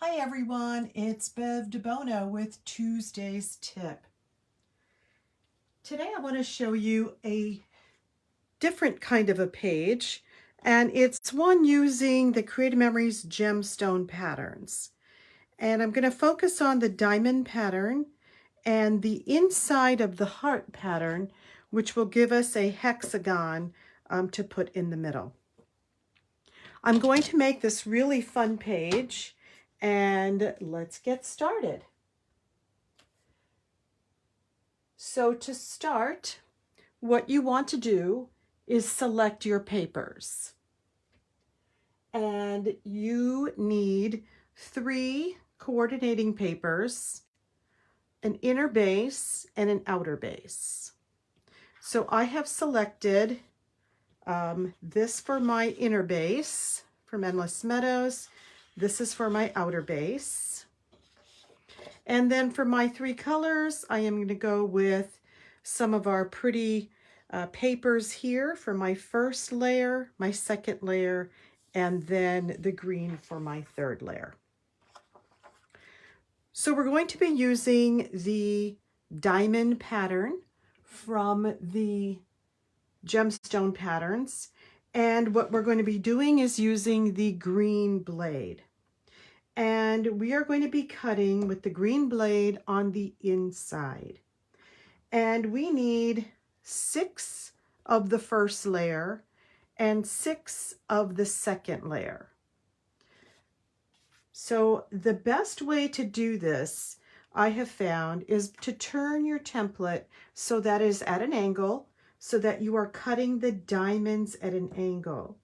Hi everyone, it's Bev DeBono with Tuesday's Tip. Today I want to show you a different kind of a page, and it's one using the Creative Memories Gemstone patterns. And I'm going to focus on the diamond pattern and the inside of the heart pattern, which will give us a hexagon to put in the middle. I'm going to make this really fun page, and let's get started. So to start, what you want to do is select your papers. And you need 3 coordinating papers, an inner base and an outer base. So I have selected this for my inner base from Endless Meadows. This is for my outer base. And then for my 3 colors, I am going to go with some of our pretty papers here for my first layer, my second layer, and then the green for my third layer. So we're going to be using the diamond pattern from the gemstone patterns. And what we're going to be doing is using the green blade. And we are going to be cutting with the green blade on the inside. And we need 6 of the first layer and 6 of the second layer. So the best way to do this, I have found, is to turn your template so that it is at an angle, so that you are cutting the diamonds at an angle.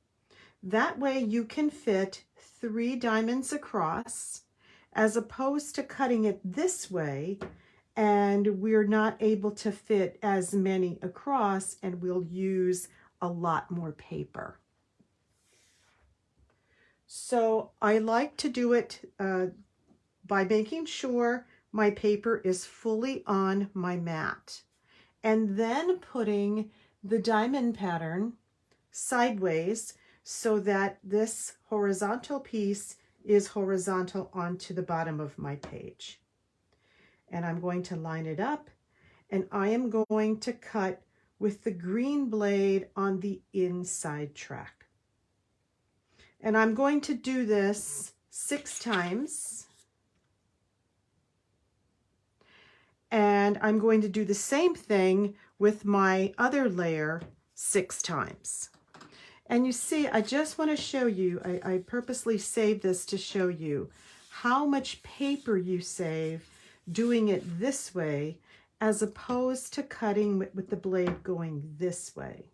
That way you can fit 3 diamonds across, as opposed to cutting it this way, and we're not able to fit as many across, and we'll use a lot more paper. So I like to do it by making sure my paper is fully on my mat, and then putting the diamond pattern sideways so that this horizontal piece is horizontal onto the bottom of my page. And I'm going to line it up, and I am going to cut with the green blade on the inside track. And I'm going to do this 6 times. And I'm going to do the same thing with my other layer 6 times. And you see, I just want to show you, I purposely saved this to show you how much paper you save doing it this way, as opposed to cutting with the blade going this way.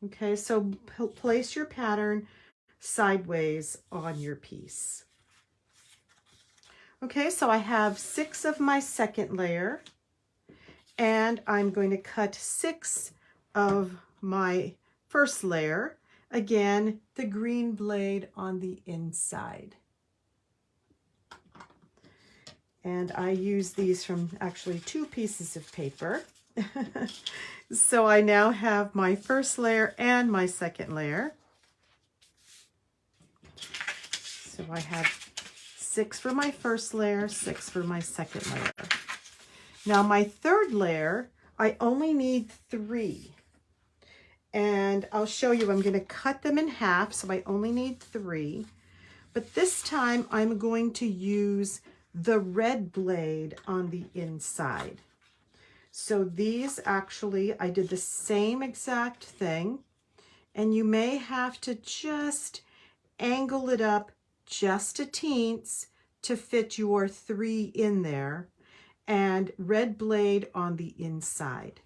Okay, so place your pattern sideways on your piece. Okay, so I have 6 of my second layer, and I'm going to cut 6 of my first layer. Again, the green blade on the inside. And I use these from actually 2 pieces of paper. So I now have my first layer and my second layer. So I have 6 for my first layer, 6 for my second layer. Now my third layer, I only need 3. And I'll show you, I'm going to cut them in half, so I only need 3. But this time I'm going to use the red blade on the inside. So these actually, I did the same exact thing, and you may have to just angle it up just a teens to fit your 3 in there, and red blade on the inside.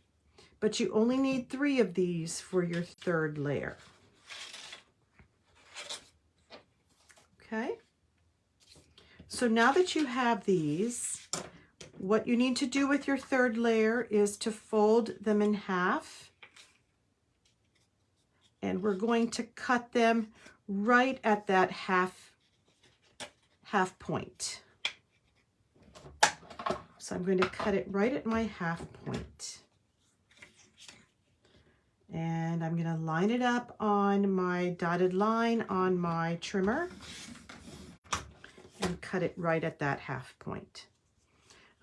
But you only need 3 of these for your third layer. Okay, so now that you have these, what you need to do with your third layer is to fold them in half, and we're going to cut them right at that half point. So I'm going to cut it right at my half point. And I'm going to line it up on my dotted line on my trimmer. and cut it right at that half point.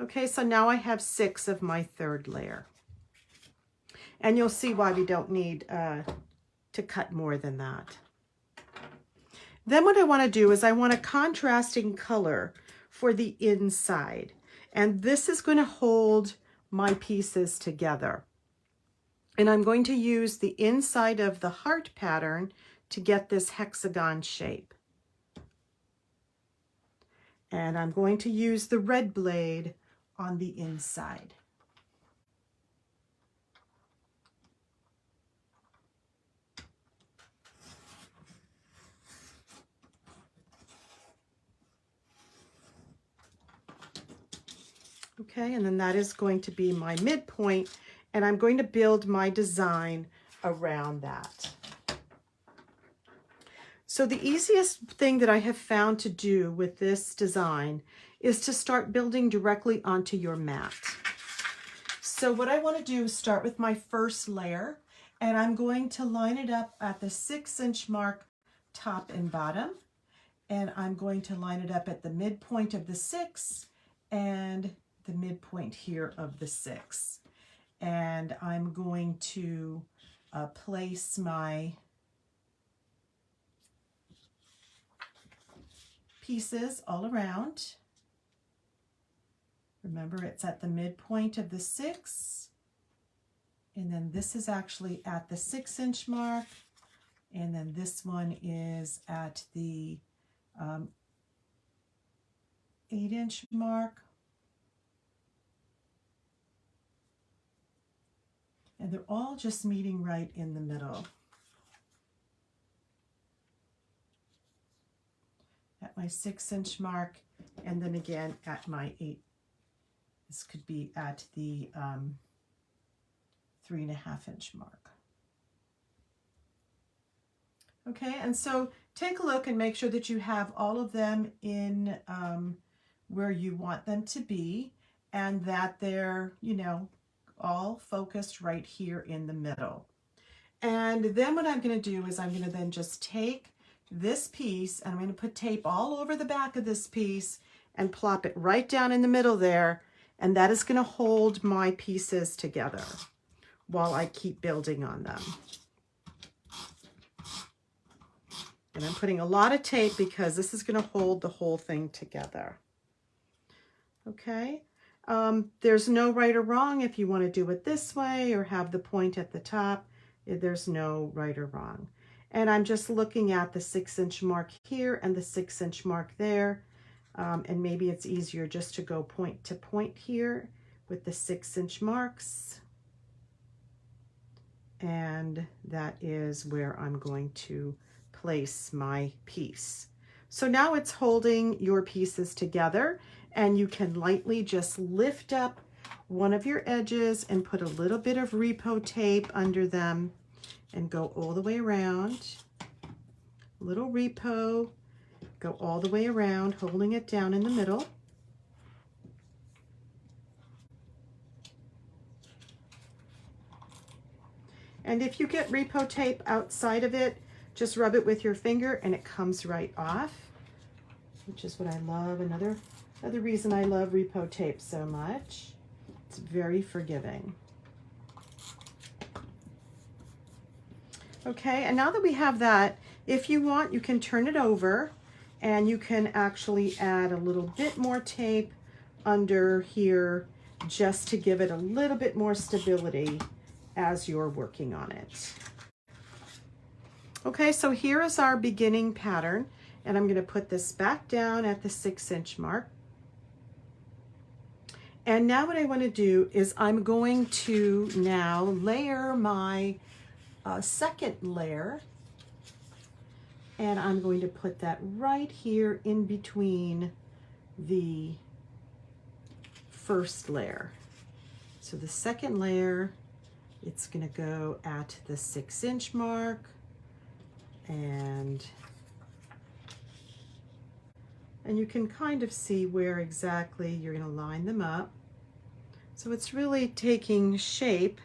Okay, so now I have 6 of my third layer. And you'll see why we don't need to cut more than that. Then what I want to do is I want a contrasting color for the inside. And this is going to hold my pieces together. And I'm going to use the inside of the heart pattern to get this hexagon shape. And I'm going to use the red blade on the inside. Okay, and then that is going to be my midpoint, and I'm going to build my design around that. So the easiest thing that I have found to do with this design is to start building directly onto your mat. So what I want to do is start with my first layer, and I'm going to line it up at the 6-inch mark top and bottom, and I'm going to line it up at the midpoint of the 6 and the midpoint here of the 6. And I'm going to place my pieces all around. Remember, it's at the midpoint of the 6, and then this is actually at the 6-inch mark, and then this one is at the 8-inch mark. And they're all just meeting right in the middle. At my 6-inch mark, and then again at my 8. This could be at the 3.5-inch mark. Okay, and so take a look and make sure that you have all of them in where you want them to be, and that they're, you know, all focused right here in the middle. And then what I'm going to do is I'm going to then just take this piece and I'm going to put tape all over the back of this piece and plop it right down in the middle there, and that is going to hold my pieces together while I keep building on them. And I'm putting a lot of tape because this is going to hold the whole thing together. Okay. There's no right or wrong if you want to do it this way or have the point at the top. There's no right or wrong. And I'm just looking at the 6-inch mark here and the 6-inch mark there. And maybe it's easier just to go point to point here with the 6-inch marks. And that is where I'm going to place my piece. So now it's holding your pieces together, and you can lightly just lift up one of your edges and put a little bit of repo tape under them and go all the way around. Little repo, go all the way around, holding it down in the middle. And if you get repo tape outside of it, just rub it with your finger and it comes right off, which is what I love. Another reason I love repo tape so much. It's very forgiving. Okay, and now that we have that, if you want, you can turn it over and you can actually add a little bit more tape under here just to give it a little bit more stability as you're working on it. Okay, so here is our beginning pattern, and I'm going to put this back down at the 6-inch mark. And now what I want to do is I'm going to now layer my second layer, and I'm going to put that right here in between the first layer. So the second layer, it's going to go at the 6-inch mark, and you can kind of see where exactly you're going to line them up. So it's really taking shape,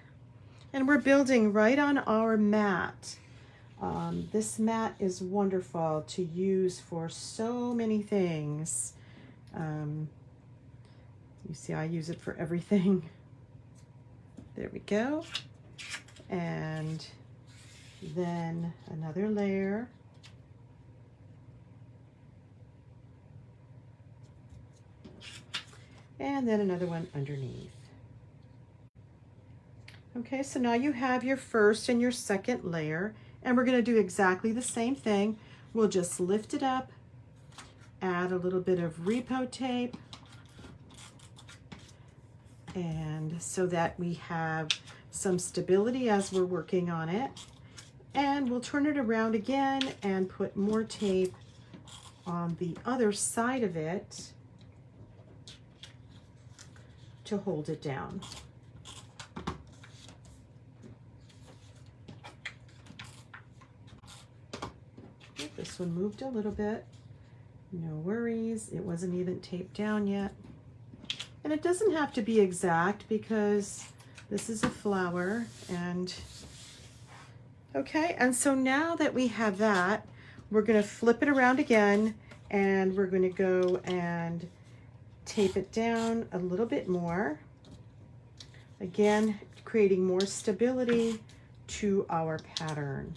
and we're building right on our mat. This mat is wonderful to use for so many things. You see, I use it for everything. There we go. And then another layer. And then another one underneath. Okay, so now you have your first and your second layer, and we're going to do exactly the same thing. We'll just lift it up, add a little bit of repo tape, and so that we have some stability as we're working on it. And we'll turn it around again and put more tape on the other side of it to hold it down. This one moved a little bit. No worries, it wasn't even taped down yet. And it doesn't have to be exact because this is a flower. And okay, and so now that we have that, we're going to flip it around again, and we're going to go and tape it down a little bit more. Again, creating more stability to our pattern.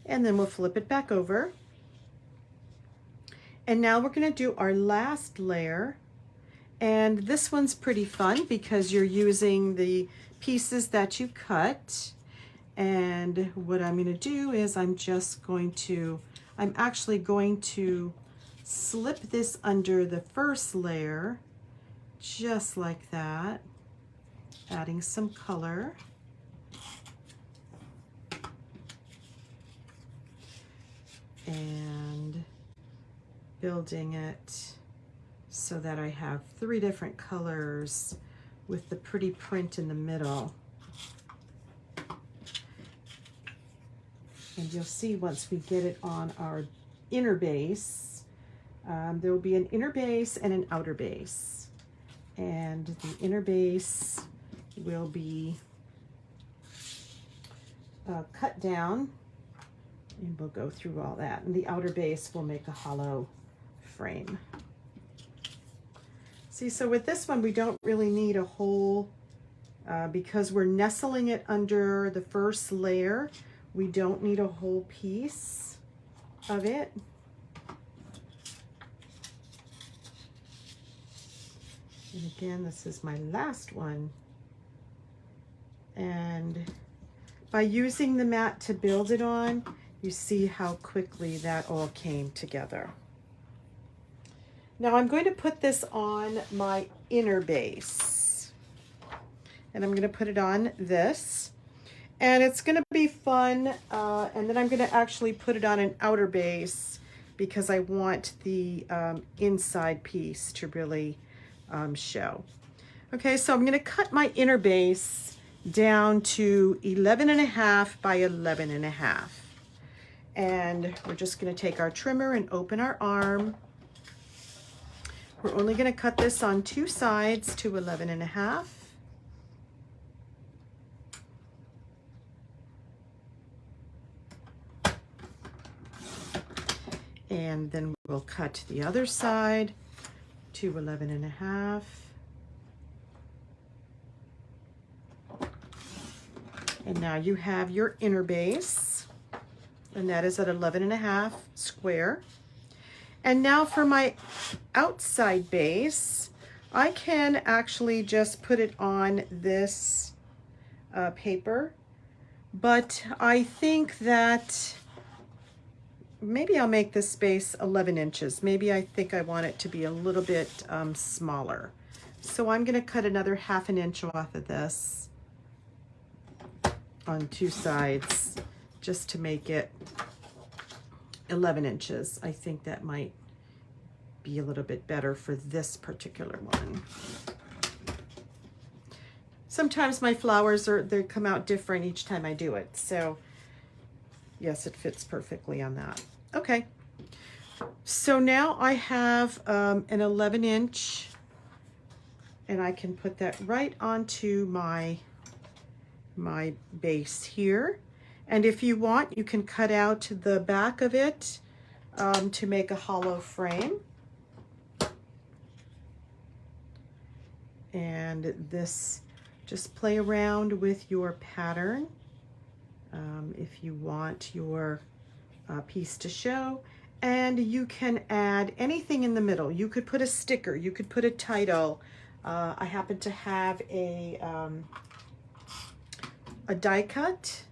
And then we'll flip it back over. And now we're going to do our last layer. And this one's pretty fun because you're using the pieces that you cut. And what I'm going to do is I'm actually going to slip this under the first layer, just like that, adding some color. And building it so that I have 3 different colors with the pretty print in the middle. And you'll see once we get it on our inner base, there will be an inner base and an outer base. And the inner base will be cut down, and we'll go through all that. And the outer base will make a hollow frame. See, so with this one, we don't really need a whole, because we're nestling it under the first layer, we don't need a whole piece of it. And again, this is my last one. And by using the mat to build it on, you see how quickly that all came together. Now I'm going to put this on my inner base. And I'm going to put it on this. And it's going to be fun. And then I'm going to actually put it on an outer base because I want the inside piece to really show. Okay, so I'm going to cut my inner base down to 11.5 by 11.5. And we're just going to take our trimmer and open our arm. We're only going to cut this on 2 sides to 11.5. And then we'll cut the other side to 11.5. And now you have your inner base, and that is at 11.5 square. And now for my outside base, I can actually just put it on this paper, but I think that maybe I'll make this space 11 inches. Maybe I think I want it to be a little bit smaller. So I'm going to cut another 1/2 inch off of this on 2 sides just to make it 11 inches. I think that might be a little bit better for this particular one. Sometimes my flowers they come out different each time I do it. So yes, it fits perfectly on that. Okay. So now I have an 11-inch and I can put that right onto my base here. And if you want, you can cut out the back of it to make a hollow frame. And this, just play around with your pattern if you want your piece to show. And you can add anything in the middle. You could put a sticker, you could put a title. I happen to have a die cut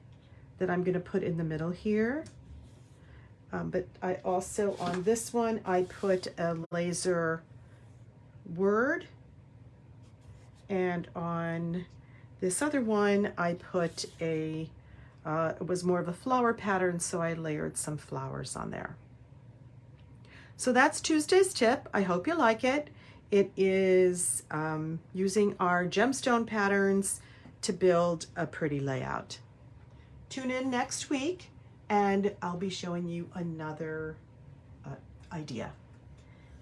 that I'm going to put in the middle here. But I also, on this one, I put a laser word. And on this other one, I put a, it was more of a flower pattern, so I layered some flowers on there. So that's Tuesday's tip. I hope you like it. It is using our gemstone patterns to build a pretty layout. Tune in next week and I'll be showing you another idea.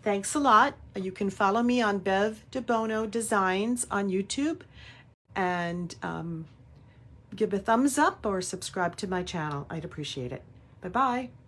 Thanks a lot. You can follow me on Bev DeBono Designs on YouTube and give a thumbs up or subscribe to my channel. I'd appreciate it. Bye-bye.